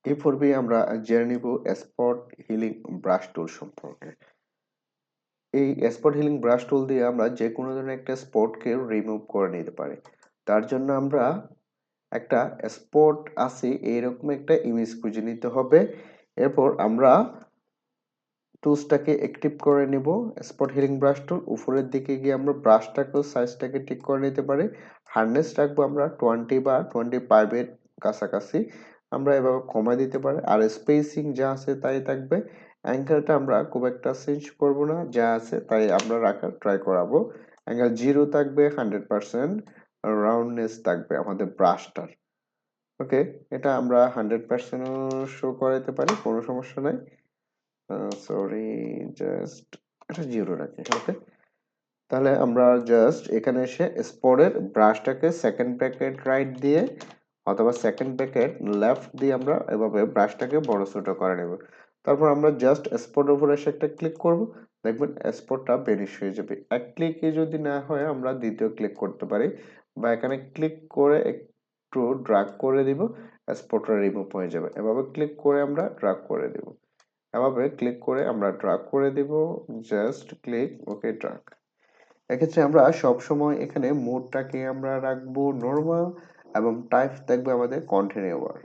এই পর্বে আমরা জেনে নিব স্পট হিলিং ব্রাশ টুল সম্পর্কে। এই স্পট হিলিং ব্রাশ টুল দিয়ে আমরা যে কোনো ধরনের একটা স্পটকে রিমুভ করে নিতে পারি। তার জন্য আমরা একটা স্পট আছে এইরকম একটা ইমেজ খুঁজে নিতে হবে। এরপর আমরা টুলসটাকে অ্যাক্টিভ করে নেব। স্পট হিলিং ব্রাশ টুল উপরের দিকে গিয়ে আমরা ব্রাশটাকেও সাইজটাকে ঠিক করে নিতে পারি। হার্ডনেস রাখবো আমরা 20 বা 25 এর কাছাকাছি। আমরা এভাবে কমায় দিতে পারি। আর স্পেসিং যা আছে তাই থাকবে। অ্যাঙ্গেলটা আমরা খুব একটা চেঞ্জ করব না, যা আছে তাই আমরা রাখার ট্রাই করাবো। অ্যাঙ্গেল 0 থাকবে, 100% রাউন্ডনেস থাকবে আমাদের ব্রাশটার। ওকে, এটা আমরা 100% শো করাইতে পারি, কোনো সমস্যা নাই। সরি, জাস্ট এটা 0 রাখি। ওকে, তাহলে আমরা জাস্ট এখানে এসে স্পটের ব্রাশটাকে সেকেন্ড ব্র্যাকেট রাইট দিয়ে অথবা সেকেন্ড ব্র্যাকেট লেফট দিয়ে আমরা এভাবে ব্রাশটাকে বড় ছোট করে নেব। তারপর আমরা জাস্ট স্পটের উপর এসে একটা ক্লিক করব, দেখবেন স্পটটা বেনিশ হয়ে যাবে। এক ক্লিকে যদি না হয় আমরা দ্বিতীয় ক্লিক করতে পারি, বা এখানে ক্লিক করে একটু ড্র্যাগ করে দিব, স্পটটা রিমুভ হয়ে যাবে। এভাবে ক্লিক করে আমরা ড্র্যাগ করে দিব, এভাবে ক্লিক করে আমরা ড্র্যাগ করে দিব, জাস্ট ক্লিক, ওকে, ড্র্যাগ। এক্ষেত্রে আমরা সবসময় এখানে মোডটাকে আমরা রাখবো নরমাল এবং টাইপ থাকবে আমাদের কন্টিনিউয়ার।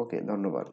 ওকে, ধন্যবাদ।